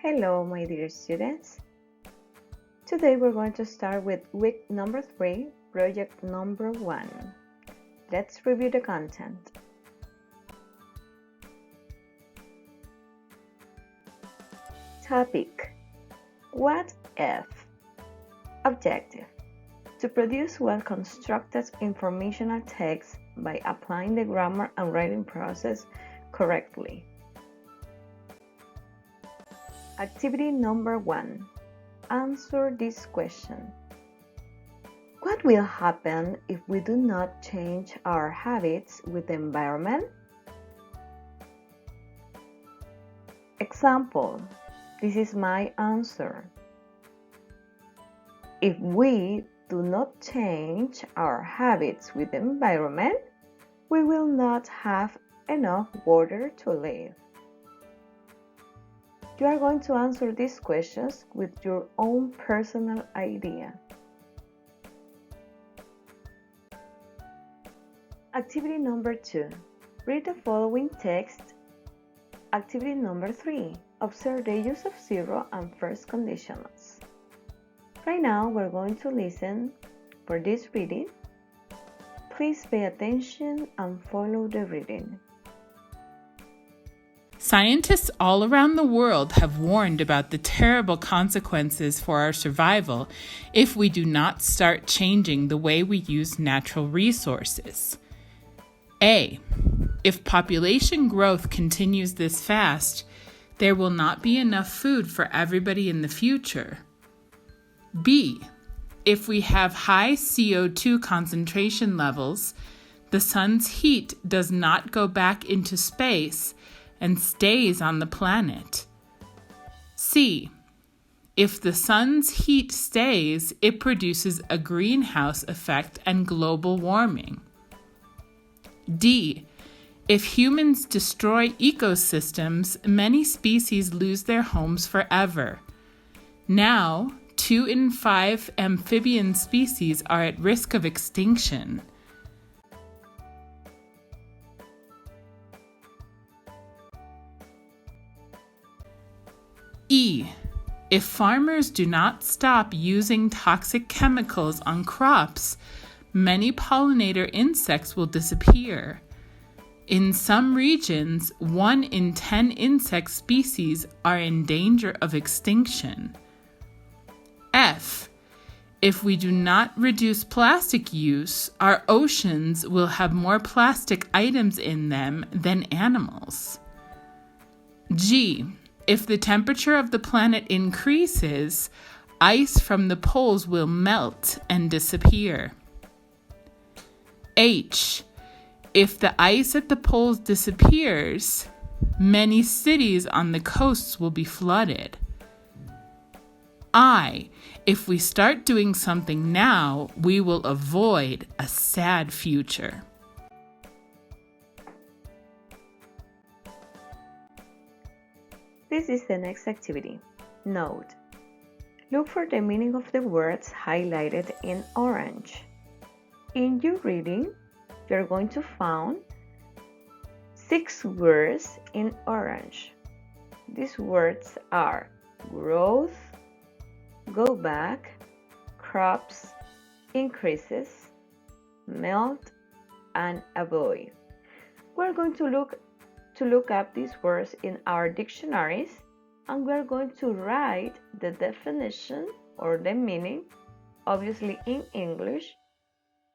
Hello, my dear students. Today we're going to start with week number 3, project number 1. Let's review the content. Topic: What if? Objective: to produce well-constructed informational text by applying the grammar and writing process correctly. Activity number 1. Answer this question. What will happen if we do not change our habits with the environment? Example: this is my answer. If we do not change our habits with the environment, we will not have enough water to live. You are going to answer these questions with your own personal idea. Activity number 2. Read the following text. Activity number 3. Observe the use of zero and first conditionals. Right now, we're going to listen for this reading. Please pay attention and follow the reading. Scientists all around the world have warned about the terrible consequences for our survival if we do not start changing the way we use natural resources. A. If population growth continues this fast, there will not be enough food for everybody in the future. B. If we have high CO2 concentration levels, the sun's heat does not go back into space and stays on the planet. C. If the sun's heat stays, it produces a greenhouse effect and global warming. D. If humans destroy ecosystems, many species lose their homes forever. Now, 2 in 5 amphibian species are at risk of extinction. E. If farmers do not stop using toxic chemicals on crops, many pollinator insects will disappear. In some regions, 1 in 10 insect species are in danger of extinction. F. If we do not reduce plastic use, our oceans will have more plastic items in them than animals. G. If the temperature of the planet increases, ice from the poles will melt and disappear. H. If the ice at the poles disappears, many cities on the coasts will be flooded. I. If we start doing something now, we will avoid a sad future. This is the next activity. Note: look for the meaning of the words highlighted in orange. In your reading, you're going to find 6 words in orange. These words are growth, go back, crops, increases, melt, and avoid. We're going to look up these words in our dictionaries, and we're going to write the definition or the meaning, obviously in English,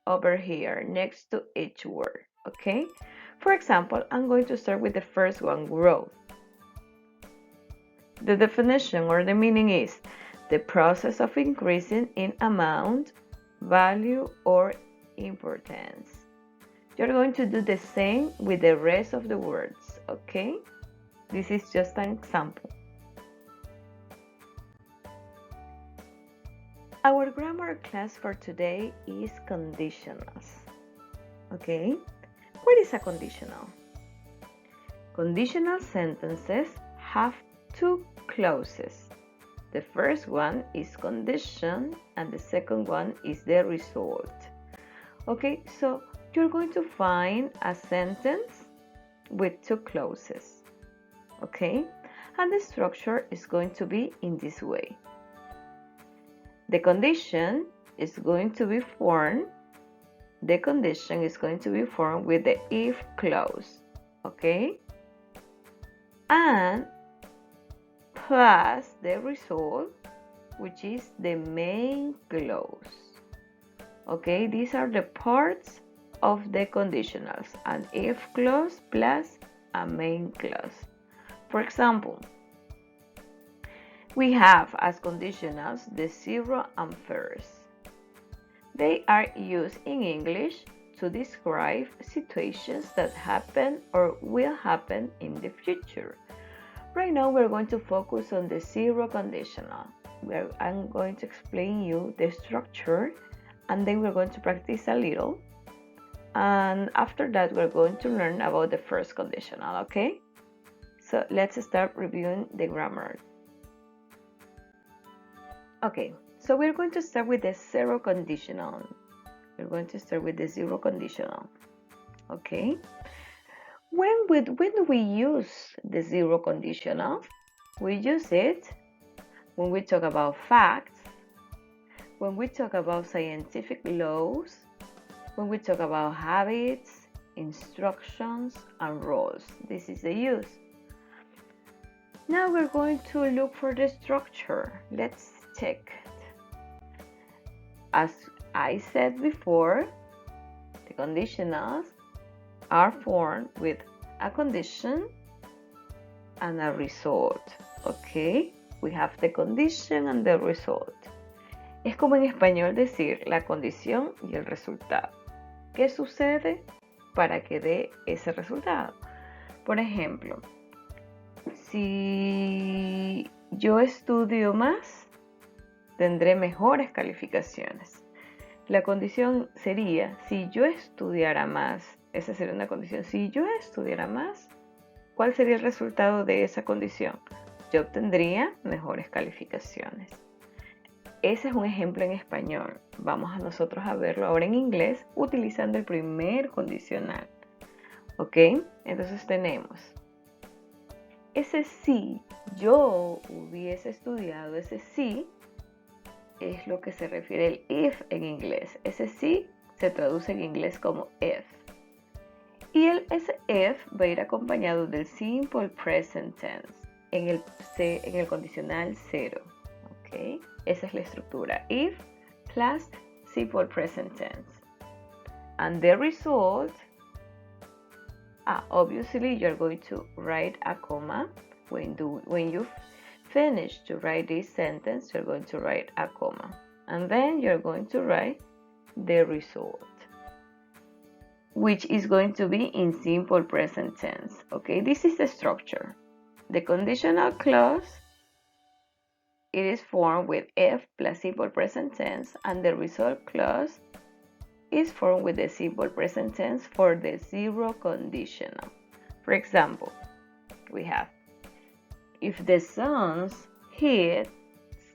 over here next to each word, okay? For example, I'm going to start with the first one, growth. The definition or the meaning is the process of increasing in amount, value, or importance. You're going to do the same with the rest of the words, okay? This is just an example. Our grammar class for today is conditionals, okay? What is a conditional? Conditional sentences have 2 clauses. The first one is condition and the second one is the result. Okay, so you're going to find a sentence with 2 clauses. Okay, And the structure is going to be in this way. The condition is going to be formed. The condition is going to be formed with the if clause, okay? And plus the result, which is the main clause. Okay, these are the parts of the conditionals, an if clause plus a main clause. For example, we have as conditionals the 0 and first. They are used in English to describe situations that happen or will happen in the future. Right now we're going to focus on the 0 conditional. I'm going to explain you the structure, and then we're going to practice a little. And after that we're going to learn about the first conditional, okay? So let's start reviewing the grammar. Okay, so we're going to start with the 0 conditional. We're going to start with the 0 conditional, okay? When do we use the 0 conditional? We use it when we talk about facts, when we talk about scientific laws, when we talk about habits, instructions, and roles. This is the use. Now we're going to look for the structure. Let's check it. As I said before, the conditionals are formed with a condition and a result. Okay, we have the condition and the result. Es como en español decir la condición y el resultado. ¿Qué sucede para que dé ese resultado? Por ejemplo, si yo estudio más, tendré mejores calificaciones. La condición sería, si yo estudiara más, esa sería una condición. Si yo estudiara más, ¿cuál sería el resultado de esa condición? Yo obtendría mejores calificaciones. Ese es un ejemplo en español. Vamos a nosotros a verlo ahora en inglés utilizando el primer condicional. ¿Ok? Entonces tenemos ese si yo hubiese estudiado, ese si es lo que se refiere el if en inglés. Ese si se traduce en inglés como if. Y ese if va a ir acompañado del simple present tense en el condicional 0. ¿Ok? Esa es la estructura. If plus simple present tense. And the result, obviously you're going to write a comma. When you finish to write this sentence, you're going to write a comma. And then you're going to write the result, which is going to be in simple present tense. Okay, this is the structure. The conditional clause, it is formed with if plus simple present tense, and the result clause is formed with the simple present tense for the 0 conditional. For example, we have, if the sun's heat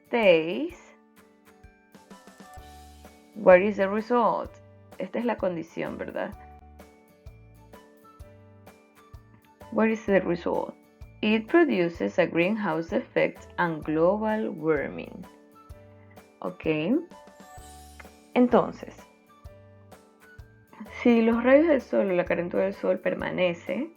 stays, what is the result? Esta es la condición, ¿verdad? What is the result? It produces a greenhouse effect and global warming. Ok. Entonces, si los rayos del sol o la calentura del sol permanece,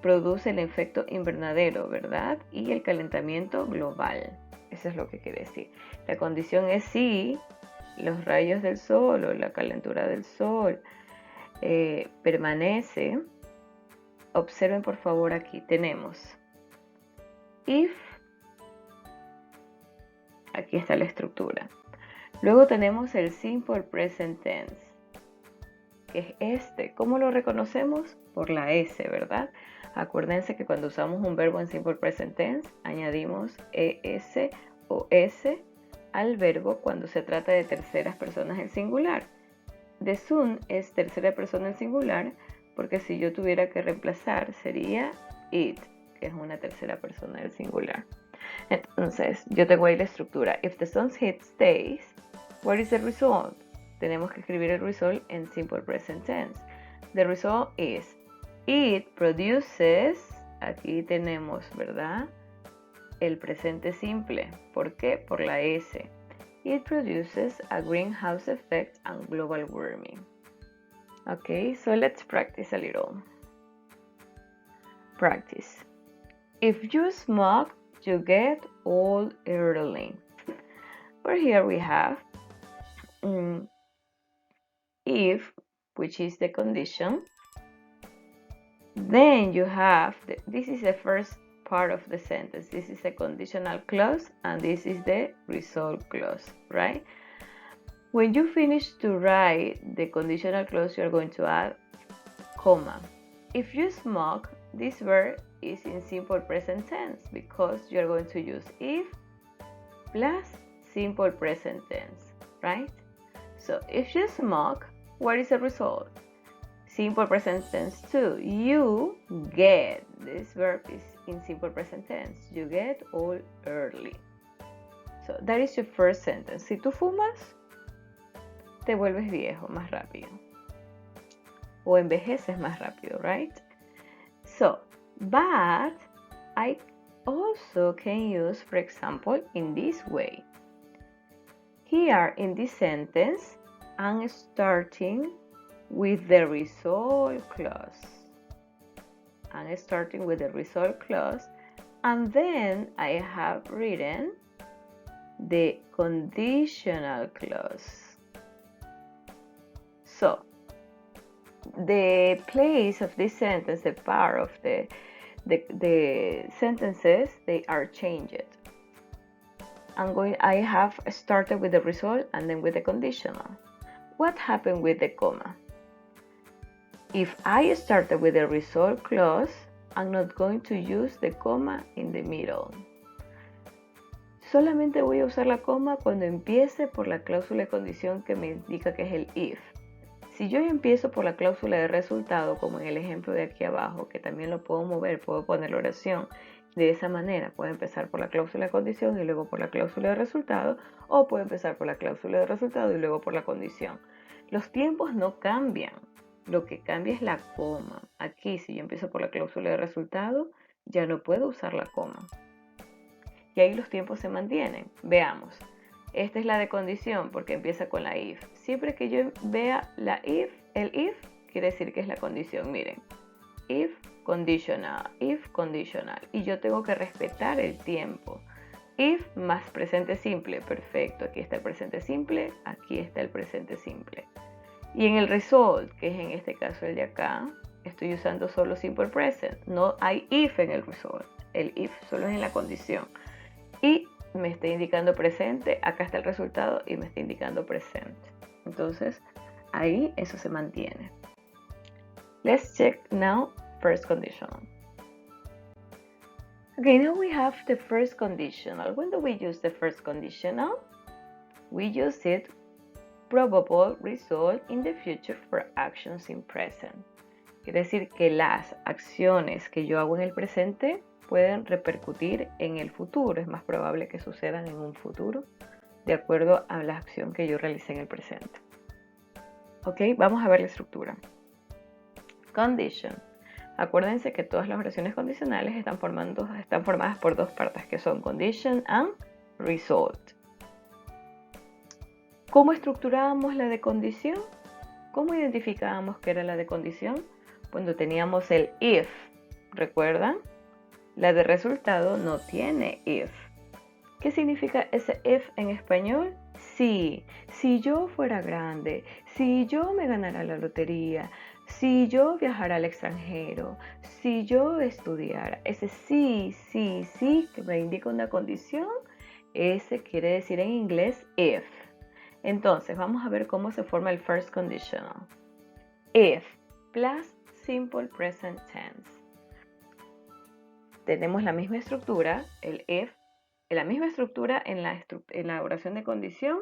produce el efecto invernadero, ¿verdad? Y el calentamiento global. Eso es lo que quiere decir. La condición es si los rayos del sol o la calentura del sol permanece. Observen por favor aquí, tenemos if, aquí está la estructura. Luego tenemos el simple present tense, que es este. ¿Cómo lo reconocemos? Por la S, ¿verdad? Acuérdense que cuando usamos un verbo en simple present tense, añadimos ES o S al verbo cuando se trata de terceras personas en singular. The sun es tercera persona en singular, porque si yo tuviera que reemplazar sería it, que es una tercera persona del singular. Entonces, yo tengo ahí la estructura. If the sun's heat stays, what is the result? Tenemos que escribir el result en simple present tense. The result is, it produces, aquí tenemos, ¿verdad? el presente simple. ¿Por qué? Por la S. It produces a greenhouse effect and global warming. Okay, so let's practice a little. Practice. If you smoke, you get old early. Or here we have if, which is the condition. Then you have, this is the first part of the sentence. This is a conditional clause and this is the result clause, right? When you finish to write the conditional clause, you're going to add comma. If you smoke, this verb is in simple present tense because you're going to use if plus simple present tense, right? So if you smoke, what is the result? Simple present tense too. You get, this verb is in simple present tense. You get old early. So that is your first sentence. Si tú fumas, te vuelves viejo más rápido. O envejeces más rápido, right? So, but I also can use, for example, in this way. Here in this sentence, I'm starting with the result clause. I'm starting with the result clause, and then I have written the conditional clause. So, the place of this sentence, the part of the sentences, they are changed. I have started with the result and then with the conditional. What happened with the comma? If I started with the result clause, I'm not going to use the comma in the middle. Solamente voy a usar la coma cuando empiece por la cláusula de condición que me indica que es el if. Si yo empiezo por la cláusula de resultado, como en el ejemplo de aquí abajo, que también lo puedo mover, puedo poner la oración de esa manera. Puedo empezar por la cláusula de condición y luego por la cláusula de resultado, o puedo empezar por la cláusula de resultado y luego por la condición. Los tiempos no cambian. Lo que cambia es la coma. Aquí, si yo empiezo por la cláusula de resultado, ya no puedo usar la coma. Y ahí los tiempos se mantienen. Veamos. Esta es la de condición porque empieza con la if. Siempre que yo vea el if, quiere decir que es la condición. Miren, if conditional. Y yo tengo que respetar el tiempo. If más presente simple. Perfecto, aquí está el presente simple, aquí está el presente simple. Y en el result, que es en este caso el de acá, estoy usando solo simple present. No hay if en el result. El if solo es en la condición. Y me está indicando presente, acá está el resultado y me está indicando presente. Entonces, ahí eso se mantiene. Let's check now first conditional. Okay, now we have the first conditional. When do we use the first conditional? We use it probable result in the future for actions in present. Quiere decir que las acciones que yo hago en el presente pueden repercutir en el futuro. Es más probable que sucedan en un futuro de acuerdo a la acción que yo realicé en el presente. Ok, vamos a ver la estructura. Condition. Acuérdense que todas las oraciones condicionales están formadas por dos partes que son condition and result. ¿Cómo estructurábamos la de condición? ¿Cómo identificábamos que era la de condición? Cuando teníamos el if, ¿recuerdan? La de resultado no tiene if. ¿Qué significa ese if en español? Sí, si yo fuera grande, si yo me ganara la lotería, si yo viajara al extranjero, si yo estudiara. Ese sí que me indica una condición, ese quiere decir en inglés if. Entonces, vamos a ver cómo se forma el first conditional. If plus simple present tense. Tenemos la misma estructura, el if, la misma estructura en la oración de condición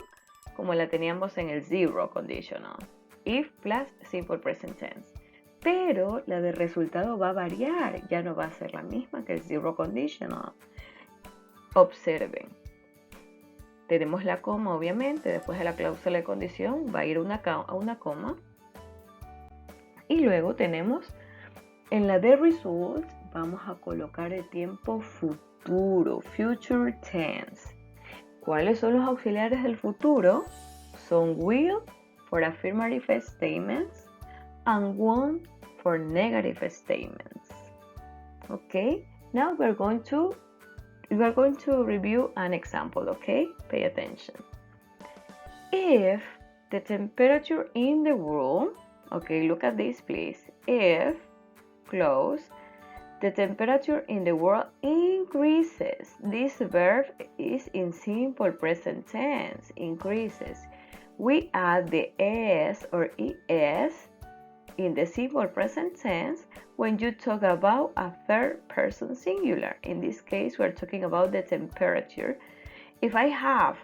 como la teníamos en el zero conditional. If plus simple present tense. Pero la de resultado va a variar, ya no va a ser la misma que el zero conditional. Observen. Tenemos la coma, obviamente, después de la cláusula de condición va a ir a una coma. Y luego tenemos, en la de result, vamos a colocar el tiempo futuro, future tense. ¿Cuáles son los auxiliares del futuro? Son will for affirmative statements and won't for negative statements. Okay, now we're going to review an example, okay? Pay attention. If the temperature in the room, okay, look at this please. If, close, the temperature in the world increases. This verb is in simple present tense, increases. We add the s or es in the simple present tense when you talk about a third person singular. In this case, we're talking about the temperature. If I have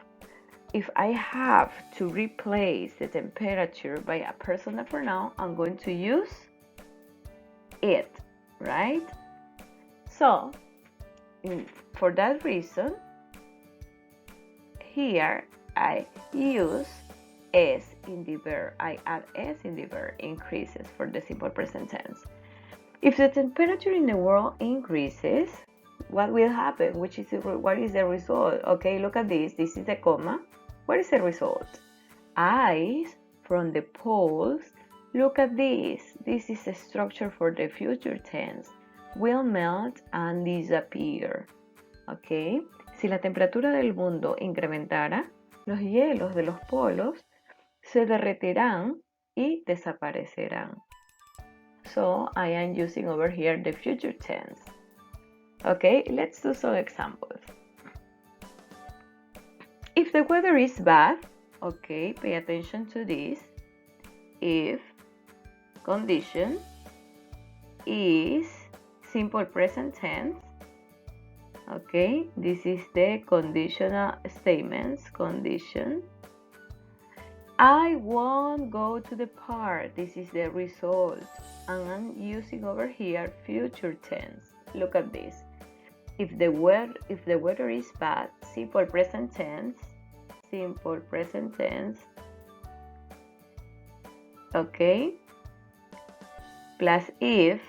to replace the temperature by a personal pronoun, I'm going to use it, right? So, for that reason, here I use s in the verb. I add s in the verb, increases, for the simple present tense. If the temperature in the world increases, what will happen? What is the result? Okay, look at this. This is the comma. What is the result? Ice from the poles. Look at this. This is the structure for the future tense. Will melt and disappear. Okay. Si la temperatura del mundo incrementara, los hielos de los polos se derretirán y desaparecerán. So I am using over here the future tense. Okay, let's do some examples. If the weather is bad, okay, pay attention to this. If condition is simple present tense, okay, this is the conditional statements, condition. I won't go to the park, this is the result, and I'm using over here future tense. Look at this. If the weather is bad, simple present tense, okay, plus if,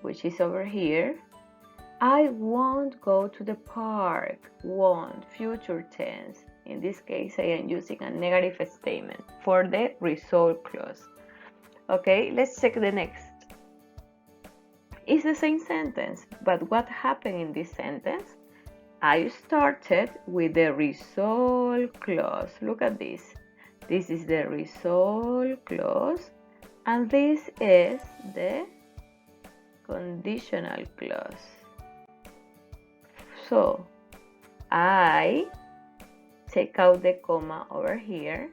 which is over here, I won't go to the park, won't, future tense. In this case, I am using a negative statement for the result clause. Okay, let's check the next. It's the same sentence, but what happened in this sentence? I started with the result clause. Look at this. This is the result clause, and this is the conditional clause. So I take out the comma over here.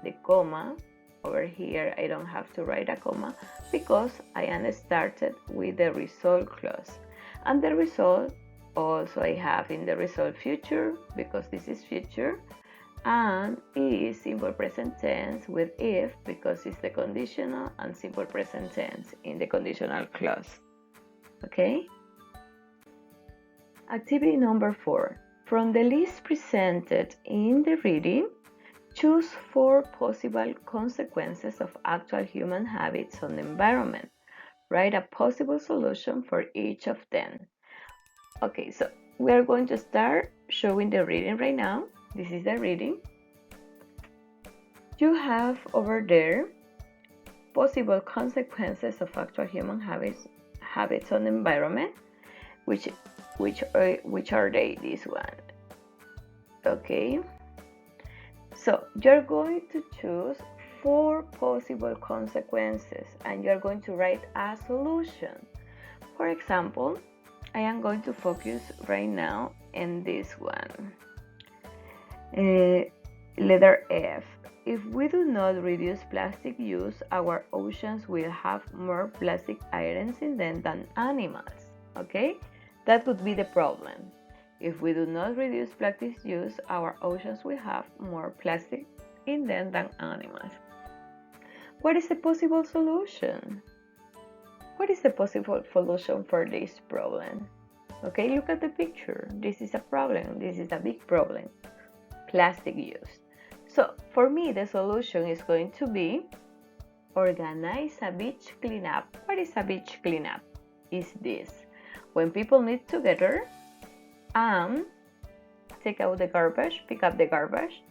The comma over here, I don't have to write a comma because I am started with the result clause. And the result also I have in the result future because this is future, and is simple present tense with if because it's the conditional, and simple present tense in the conditional clause. Okay? Activity number 4. From the list presented in the reading, choose 4 possible consequences of actual human habits on the environment. Write a possible solution for each of them. Okay, so we are going to start showing the reading right now. This is the reading. You have over there possible consequences of actual human habits on the environment, which are they? This one. Okay. So you're going to choose 4 possible consequences and you're going to write a solution. For example, I am going to focus right now in this one. Letter F. If we do not reduce plastic use, our oceans will have more plastic items in them than animals. Okay? That would be the problem. If we do not reduce plastic use, our oceans will have more plastic in them than animals. What is the possible solution? What is the possible solution for this problem? Okay, look at the picture. This is a problem. This is a big problem. Plastic use. So, for me, the solution is going to be organize a beach cleanup. What is a beach cleanup? Is this. when people meet together and take out the garbage, pick up the garbage,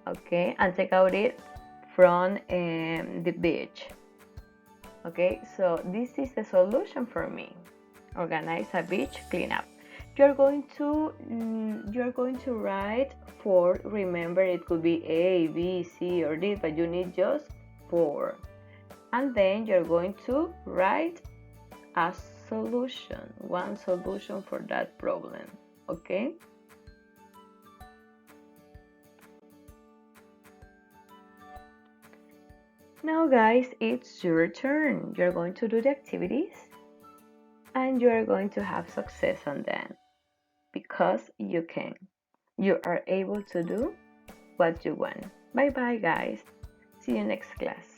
okay, and take out it from the beach. Okay, so this is the solution for me. Organize a beach cleanup. You're going to write 4. Remember, it could be A, B, C, or D, but you need just 4. And then you're going to write a solution, one solution for that problem. Okay. Now, guys, it's your turn. You're going to do the activities and you're going to have success on them because you can. You are able to do what you want. Bye bye, guys. See you next class.